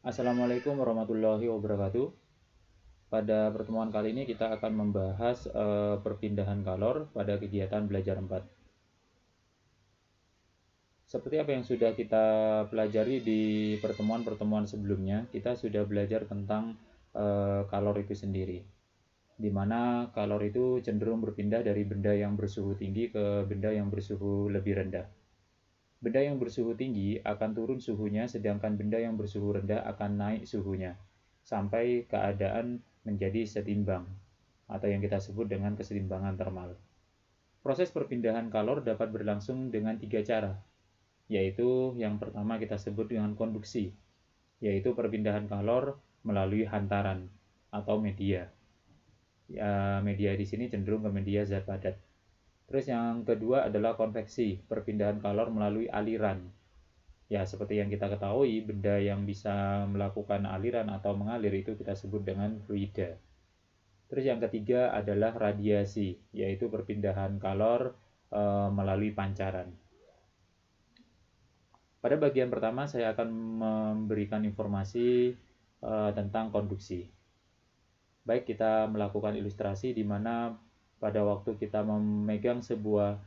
Assalamualaikum warahmatullahi wabarakatuh. Pada pertemuan kali ini kita akan membahas perpindahan kalor pada kegiatan belajar 4. Seperti apa yang sudah kita pelajari di pertemuan-pertemuan sebelumnya, kita sudah belajar tentang kalor itu sendiri, di mana kalor itu cenderung berpindah dari benda yang bersuhu tinggi ke benda yang bersuhu lebih rendah. Benda yang bersuhu tinggi akan turun suhunya, sedangkan benda yang bersuhu rendah akan naik suhunya, sampai keadaan menjadi setimbang, atau yang kita sebut dengan kesetimbangan termal. Proses perpindahan kalor dapat berlangsung dengan 3 cara, yaitu yang pertama kita sebut dengan konduksi, yaitu perpindahan kalor melalui hantaran atau media. Media di sini cenderung ke media zat padat. Terus yang kedua adalah konveksi, perpindahan kalor melalui aliran. Ya, seperti yang kita ketahui, benda yang bisa melakukan aliran atau mengalir itu kita sebut dengan fluida. Terus yang ketiga adalah radiasi, yaitu perpindahan kalor melalui pancaran. Pada bagian pertama saya akan memberikan informasi tentang konduksi. Baik, kita melakukan ilustrasi di mana pada waktu kita memegang sebuah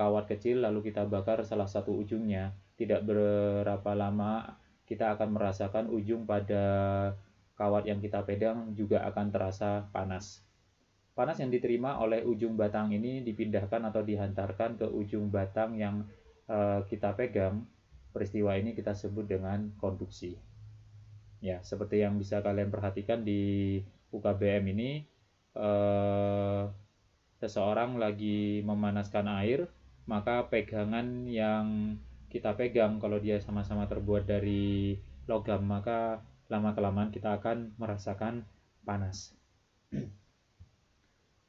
kawat kecil lalu kita bakar salah satu ujungnya, tidak berapa lama kita akan merasakan ujung pada kawat yang kita pegang juga akan terasa panas. Panas yang diterima oleh ujung batang ini dipindahkan atau dihantarkan ke ujung batang yang kita pegang. Peristiwa ini kita sebut dengan konduksi. Ya, seperti yang bisa kalian perhatikan di UKBM ini, seseorang lagi memanaskan air, maka pegangan yang kita pegang kalau dia sama-sama terbuat dari logam, maka lama-kelamaan kita akan merasakan panas.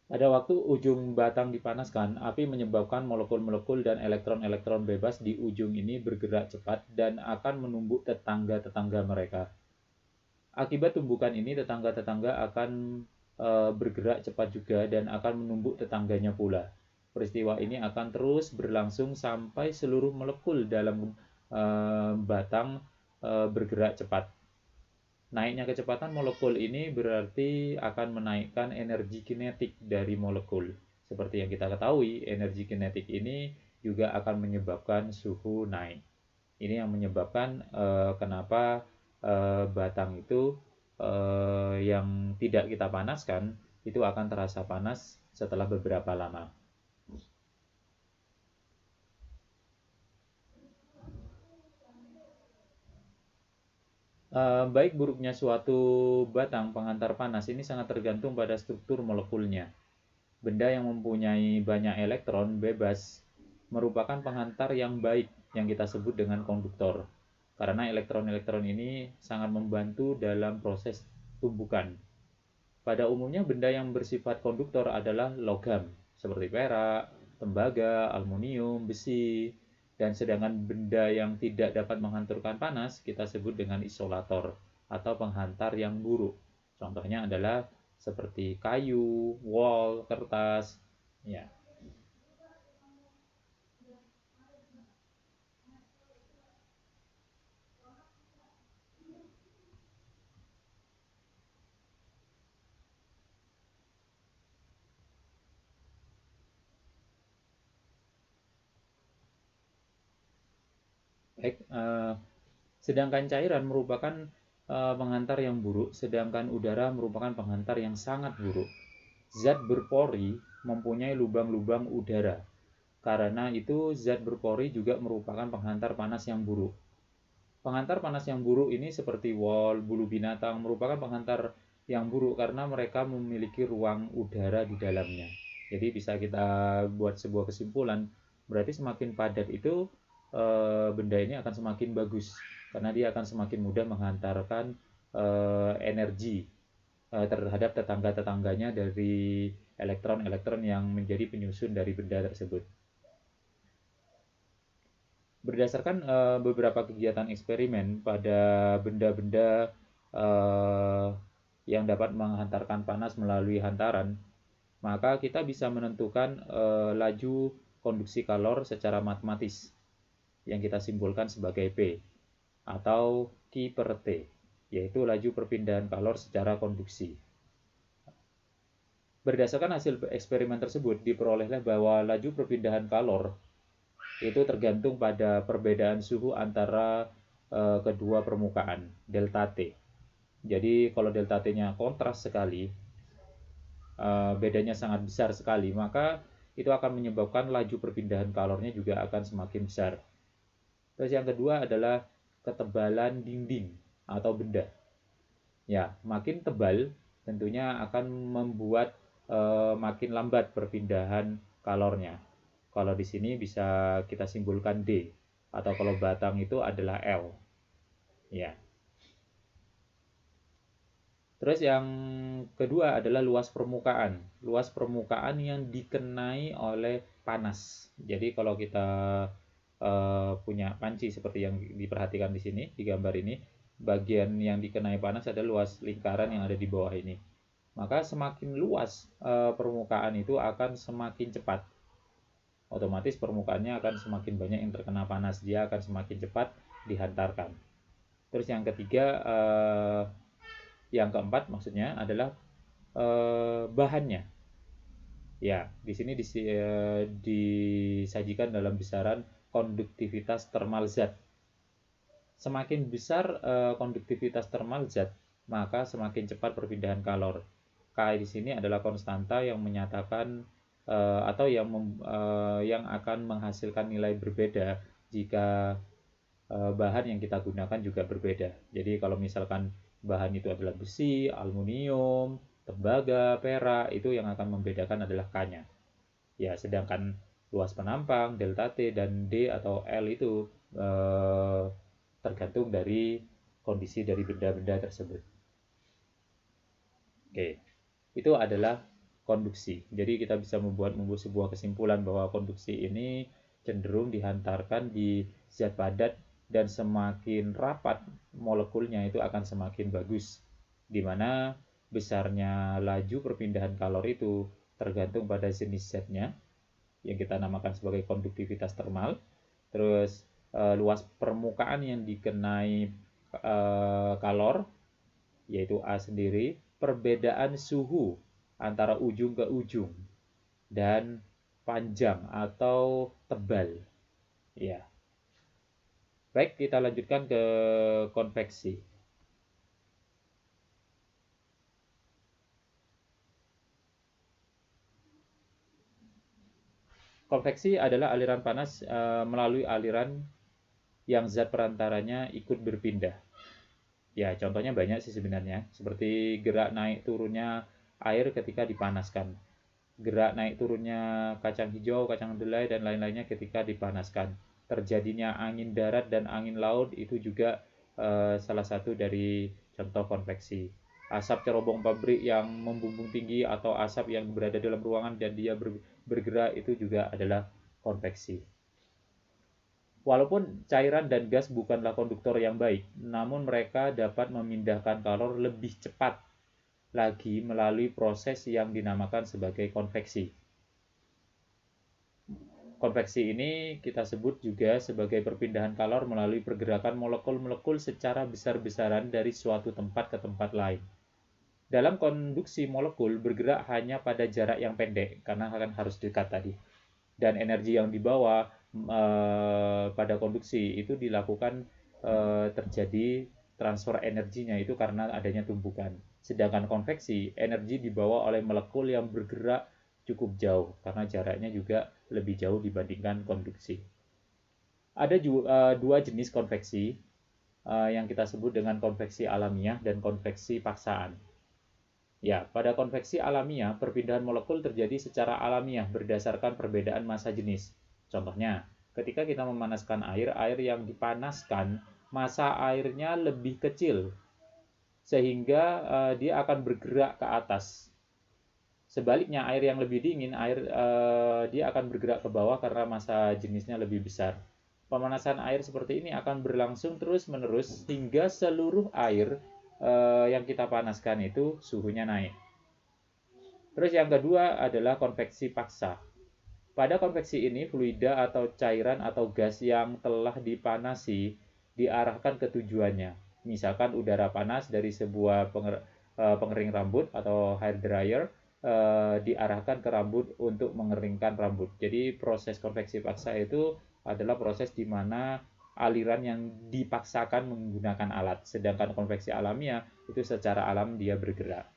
Pada waktu ujung batang dipanaskan, api menyebabkan molekul-molekul dan elektron-elektron bebas di ujung ini bergerak cepat dan akan menumbuk tetangga-tetangga mereka. Akibat tumbukan ini, tetangga-tetangga akan bergerak cepat juga dan akan menumbuk tetangganya pula. Peristiwa ini akan terus berlangsung sampai seluruh molekul dalam batang bergerak cepat. Naiknya kecepatan molekul ini berarti akan menaikkan energi kinetik dari molekul. Seperti yang kita ketahui, energi kinetik ini juga akan menyebabkan suhu naik. Ini yang menyebabkan kenapa batang itu yang tidak kita panaskan itu akan terasa panas setelah beberapa lama. Baik buruknya suatu batang penghantar panas ini sangat tergantung pada struktur molekulnya. Benda yang mempunyai banyak elektron bebas merupakan penghantar yang baik yang kita sebut dengan konduktor. Karena elektron-elektron ini sangat membantu dalam proses tumbukan. Pada umumnya benda yang bersifat konduktor adalah logam, seperti perak, tembaga, aluminium, besi, dan sedangkan benda yang tidak dapat menghantarkan panas kita sebut dengan isolator atau penghantar yang buruk. Contohnya adalah seperti kayu, wol, kertas, ya. Baik, sedangkan cairan merupakan penghantar yang buruk, sedangkan udara merupakan penghantar yang sangat buruk. Zat berpori mempunyai lubang-lubang udara. Karena itu zat berpori juga merupakan penghantar panas yang buruk. Penghantar panas yang buruk ini seperti wol, bulu binatang merupakan penghantar yang buruk karena mereka memiliki ruang udara di dalamnya. Jadi bisa kita buat sebuah kesimpulan, berarti semakin padat itu benda ini akan semakin bagus karena dia akan semakin mudah menghantarkan energi terhadap tetangga-tetangganya dari elektron-elektron yang menjadi penyusun dari benda tersebut. Berdasarkan beberapa kegiatan eksperimen pada benda-benda yang dapat menghantarkan panas melalui hantaran, maka kita bisa menentukan laju konduksi kalor secara matematis yang kita simbolkan sebagai P, atau Q per T, yaitu laju perpindahan kalor secara konduksi. Berdasarkan hasil eksperimen tersebut, diperolehlah bahwa laju perpindahan kalor itu tergantung pada perbedaan suhu antara kedua permukaan, delta T. Jadi kalau delta T-nya kontras sekali, bedanya sangat besar sekali, maka itu akan menyebabkan laju perpindahan kalornya juga akan semakin besar. Terus yang kedua adalah ketebalan dinding atau benda. Ya, makin tebal tentunya akan membuat makin lambat perpindahan kalornya. Kalau di sini bisa kita simpulkan D, atau kalau batang itu adalah L. Ya. Terus yang kedua adalah luas permukaan. Luas permukaan yang dikenai oleh panas. Jadi kalau kita punya panci seperti yang diperhatikan di sini, di gambar ini, bagian yang dikenai panas adalah luas lingkaran yang ada di bawah ini. Maka semakin luas permukaan itu akan semakin cepat. Otomatis permukaannya akan semakin banyak yang terkena panas. Dia akan semakin cepat dihantarkan. Terus yang ketiga, yang keempat maksudnya adalah bahannya. Ya, di sini disajikan dalam besaran konduktivitas termal zat. Semakin besar konduktivitas termal zat, maka semakin cepat perpindahan kalor. K di sini adalah konstanta yang menyatakan atau yang akan menghasilkan nilai berbeda jika bahan yang kita gunakan juga berbeda. Jadi kalau misalkan bahan itu adalah besi, aluminium, tembaga, perak, itu yang akan membedakan adalah K-nya. Ya, sedangkan luas penampang, delta T dan D atau L itu tergantung dari kondisi dari benda-benda tersebut. Oke, itu adalah konduksi. Jadi kita bisa membuat sebuah kesimpulan bahwa konduksi ini cenderung dihantarkan di zat padat dan semakin rapat molekulnya itu akan semakin bagus. Di mana besarnya laju perpindahan kalor itu tergantung pada jenis zatnya yang kita namakan sebagai konduktivitas termal. Terus luas permukaan yang dikenai kalor yaitu A sendiri, perbedaan suhu antara ujung ke ujung dan panjang atau tebal. Ya. Baik, kita lanjutkan ke konveksi. Konveksi adalah aliran panas melalui aliran yang zat perantaranya ikut berpindah. Ya, contohnya banyak sih sebenarnya, seperti gerak naik turunnya air ketika dipanaskan, gerak naik turunnya kacang hijau, kacang kedelai, dan lain-lainnya ketika dipanaskan. Terjadinya angin darat dan angin laut itu juga salah satu dari contoh konveksi. Asap cerobong pabrik yang membumbung tinggi atau asap yang berada dalam ruangan dan dia bergerak itu juga adalah konveksi. Walaupun cairan dan gas bukanlah konduktor yang baik, namun mereka dapat memindahkan kalor lebih cepat lagi melalui proses yang dinamakan sebagai konveksi. Konveksi ini kita sebut juga sebagai perpindahan kalor melalui pergerakan molekul-molekul secara besar-besaran dari suatu tempat ke tempat lain. Dalam konduksi, molekul bergerak hanya pada jarak yang pendek, karena akan harus dekat tadi. Dan energi yang dibawa pada konduksi itu dilakukan terjadi transfer energinya itu karena adanya tumpukan. Sedangkan konveksi, energi dibawa oleh molekul yang bergerak cukup jauh karena jaraknya juga lebih jauh dibandingkan konduksi. Ada dua jenis konveksi yang kita sebut dengan konveksi alamiah dan konveksi paksaan. Ya, pada konveksi alamiah, perpindahan molekul terjadi secara alamiah berdasarkan perbedaan massa jenis. Contohnya, ketika kita memanaskan air, air yang dipanaskan, massa airnya lebih kecil, sehingga dia akan bergerak ke atas. Sebaliknya, air yang lebih dingin, dia akan bergerak ke bawah karena massa jenisnya lebih besar. Pemanasan air seperti ini akan berlangsung terus-menerus hingga seluruh air yang kita panaskan itu suhunya naik. Terus yang kedua adalah konveksi paksa. Pada konveksi ini, fluida atau cairan atau gas yang telah dipanasi diarahkan ke tujuannya. Misalkan udara panas dari sebuah pengering rambut atau hair dryer diarahkan ke rambut untuk mengeringkan rambut. Jadi proses konveksi paksa itu adalah proses di mana aliran yang dipaksakan menggunakan alat, sedangkan konveksi alamiah itu secara alam dia bergerak.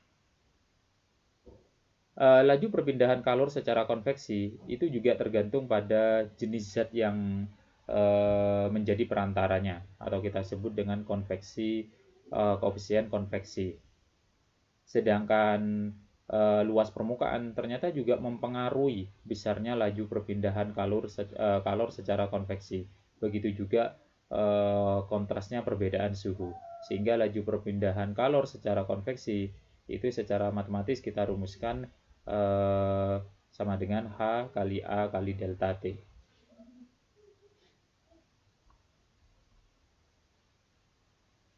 Laju perpindahan kalor secara konveksi itu juga tergantung pada jenis zat yang menjadi perantaranya, atau kita sebut dengan konveksi, koefisien konveksi. Sedangkan luas permukaan ternyata juga mempengaruhi besarnya laju perpindahan kalor secara konveksi. Begitu juga kontrasnya perbedaan suhu. Sehingga laju perpindahan kalor secara konveksi itu secara matematis kita rumuskan sama dengan H kali A kali delta T.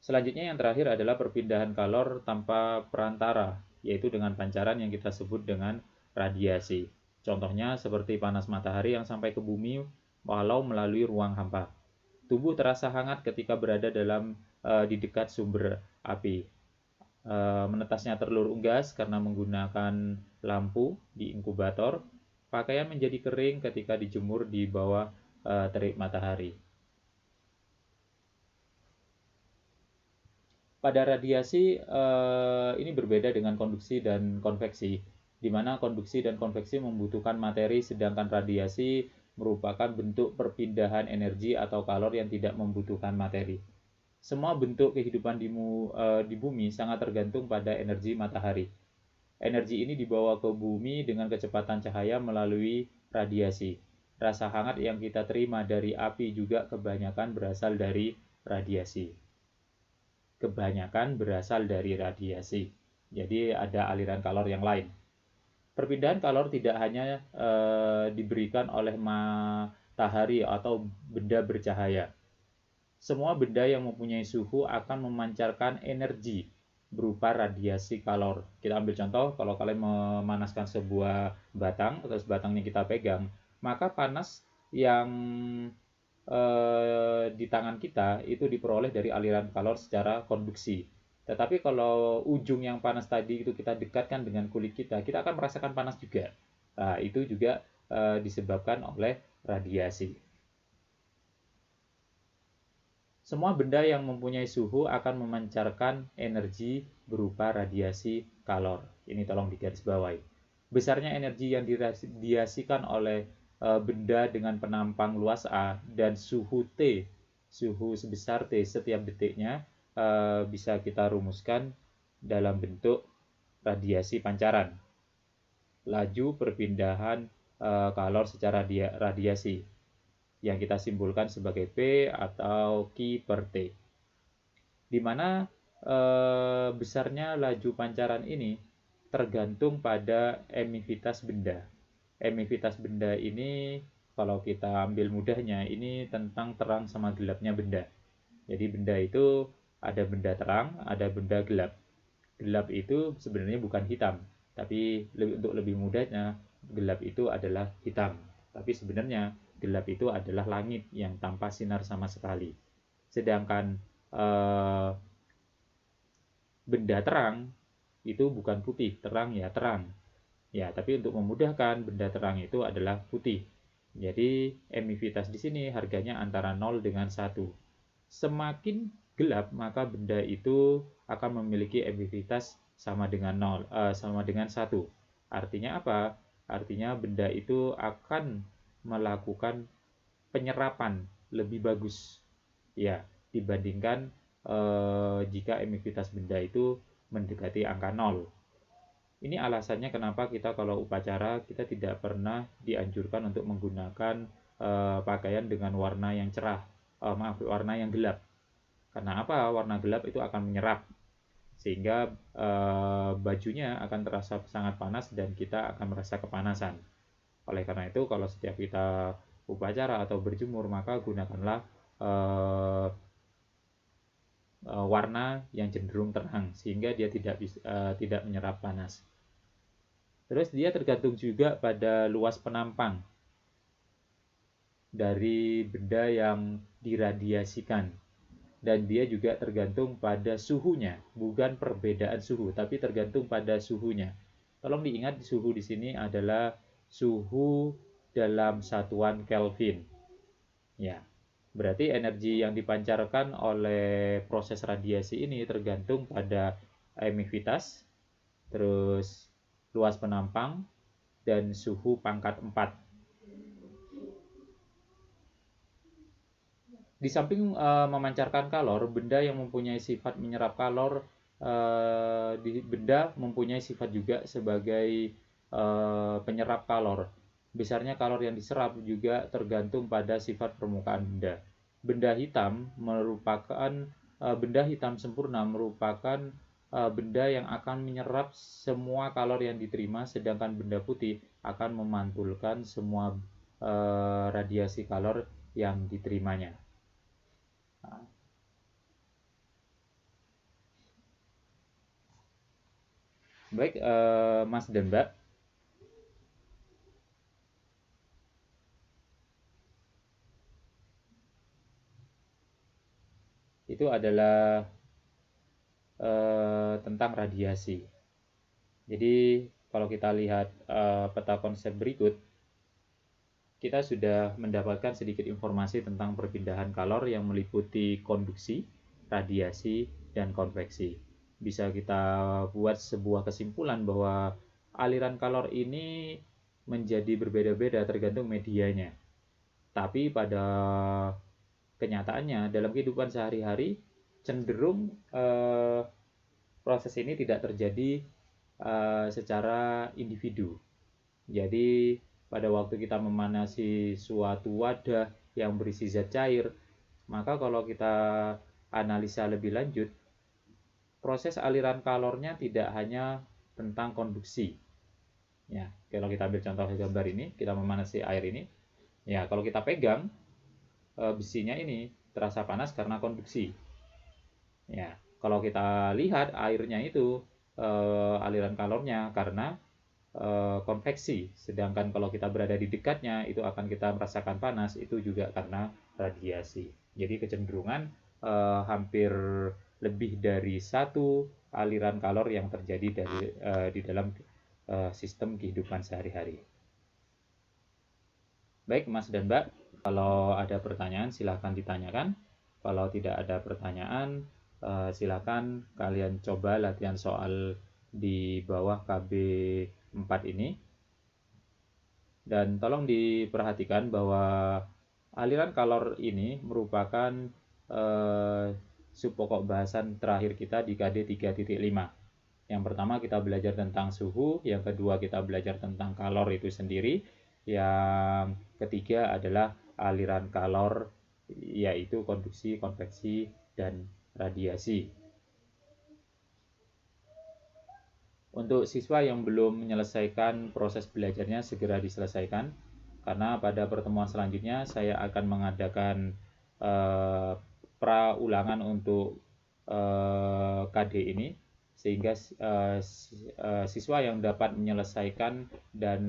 Selanjutnya yang terakhir adalah perpindahan kalor tanpa perantara, yaitu dengan pancaran yang kita sebut dengan radiasi. Contohnya seperti panas matahari yang sampai ke bumi walau melalui ruang hampa. Tubuh terasa hangat ketika berada di dekat sumber api. Menetasnya telur unggas karena menggunakan lampu di inkubator. Pakaian menjadi kering ketika dijemur di bawah terik matahari. Pada radiasi ini berbeda dengan konduksi dan konveksi, di mana konduksi dan konveksi membutuhkan materi, sedangkan radiasi merupakan bentuk perpindahan energi atau kalor yang tidak membutuhkan materi. Semua bentuk kehidupan di bumi sangat tergantung pada energi matahari. Energi ini dibawa ke bumi dengan kecepatan cahaya melalui radiasi. Rasa hangat yang kita terima dari api juga kebanyakan berasal dari radiasi. Kebanyakan berasal dari radiasi. Jadi ada aliran kalor yang lain. Perpindahan kalor tidak hanya diberikan oleh matahari atau benda bercahaya. Semua benda yang mempunyai suhu akan memancarkan energi berupa radiasi kalor. Kita ambil contoh, kalau kalian memanaskan sebuah batang, atau batangnya kita pegang, maka panas yang di tangan kita itu diperoleh dari aliran kalor secara konduksi. Tetapi kalau ujung yang panas tadi itu kita dekatkan dengan kulit kita, kita akan merasakan panas juga. Nah, itu juga disebabkan oleh radiasi. Semua benda yang mempunyai suhu akan memancarkan energi berupa radiasi kalor. Ini tolong digarisbawahi. Besarnya energi yang diradiasikan oleh benda dengan penampang luas A dan suhu T, suhu sebesar T setiap detiknya bisa kita rumuskan dalam bentuk radiasi pancaran. Laju perpindahan kalor secara radiasi yang kita simpulkan sebagai P atau Q per T. Di mana besarnya laju pancaran ini tergantung pada emisivitas benda. Emisivitas benda ini kalau kita ambil mudahnya ini tentang terang sama gelapnya benda. Jadi benda itu ada benda terang, ada benda gelap. Gelap itu sebenarnya bukan hitam, tapi untuk lebih mudahnya gelap itu adalah hitam. Tapi sebenarnya gelap itu adalah langit yang tanpa sinar sama sekali. Sedangkan benda terang itu bukan putih, terang ya terang. Ya, tapi untuk memudahkan benda terang itu adalah putih. Jadi emisivitas di sini harganya antara 0 dengan 1. Semakin gelap maka benda itu akan memiliki emisivitas sama dengan 1. Artinya apa? Artinya benda itu akan melakukan penyerapan lebih bagus ya dibandingkan jika emisivitas benda itu mendekati angka 0. Ini alasannya kenapa kita kalau upacara kita tidak pernah dianjurkan untuk menggunakan pakaian dengan warna yang cerah, warna yang gelap. Karena apa? Warna gelap itu akan menyerap sehingga bajunya akan terasa sangat panas dan kita akan merasa kepanasan. Oleh karena itu kalau setiap kita upacara atau berjemur maka gunakanlah warna yang cenderung terang sehingga dia tidak menyerap panas. Terus dia tergantung juga pada luas penampang dari benda yang diradiasikan. dan dia juga tergantung pada suhunya, bukan perbedaan suhu, tapi tergantung pada suhunya. Tolong diingat suhu di sini adalah suhu dalam satuan Kelvin. Ya, berarti energi yang dipancarkan oleh proses radiasi ini tergantung pada emisivitas, terus luas penampang, dan suhu pangkat 4. Di samping memancarkan kalor, benda yang mempunyai sifat menyerap kalor, benda mempunyai sifat juga sebagai penyerap kalor. Besarnya kalor yang diserap juga tergantung pada sifat permukaan benda. Benda hitam sempurna merupakan benda yang akan menyerap semua kalor yang diterima, sedangkan benda putih akan memantulkan semua radiasi kalor yang diterimanya. Baik, Mas dan Mbak, itu adalah tentang radiasi. Jadi kalau kita lihat peta konsep berikut, kita sudah mendapatkan sedikit informasi tentang perpindahan kalor yang meliputi konduksi, radiasi, dan konveksi. Bisa kita buat sebuah kesimpulan bahwa aliran kalor ini menjadi berbeda-beda tergantung medianya. Tapi pada kenyataannya dalam kehidupan sehari-hari cenderung proses ini tidak terjadi secara individu. Jadi pada waktu kita memanasi suatu wadah yang berisi zat cair, maka kalau kita analisa lebih lanjut, proses aliran kalornya tidak hanya tentang konduksi. Ya, kalau kita ambil contoh gambar ini, kita memanasi air ini, ya kalau kita pegang besinya ini terasa panas karena konduksi. Ya, kalau kita lihat airnya itu aliran kalornya karena konveksi, sedangkan kalau kita berada di dekatnya itu akan kita merasakan panas, itu juga karena radiasi. Jadi kecenderungan hampir lebih dari satu aliran kalor yang terjadi di dalam sistem kehidupan sehari-hari. Baik Mas dan Mbak, kalau ada pertanyaan silahkan ditanyakan. Kalau tidak ada pertanyaan, silakan kalian coba latihan soal di bawah KB 4 ini, dan tolong diperhatikan bahwa aliran kalor ini merupakan subpokok bahasan terakhir kita di KD 3.5. Yang pertama kita belajar tentang suhu, yang kedua kita belajar tentang kalor itu sendiri, yang ketiga adalah aliran kalor, yaitu konduksi, konveksi, dan radiasi. Untuk siswa yang belum menyelesaikan proses belajarnya, segera diselesaikan, karena pada pertemuan selanjutnya saya akan mengadakan pra-ulangan untuk KD ini, sehingga siswa yang dapat menyelesaikan dan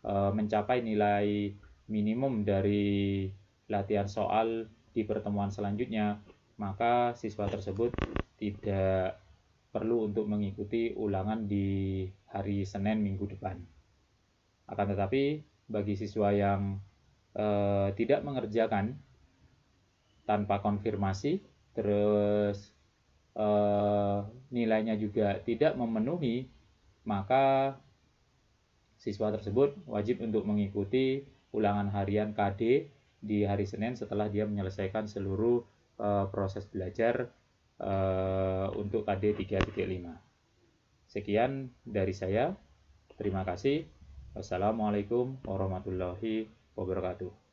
mencapai nilai minimum dari latihan soal di pertemuan selanjutnya, maka siswa tersebut tidak perlu untuk mengikuti ulangan di hari Senin minggu depan. Akan tetapi bagi siswa yang tidak mengerjakan tanpa konfirmasi, terus nilainya juga tidak memenuhi, maka siswa tersebut wajib untuk mengikuti ulangan harian KD di hari Senin setelah dia menyelesaikan seluruh proses belajar untuk KD 3.5. Sekian dari saya. Terima kasih. Wassalamualaikum warahmatullahi wabarakatuh.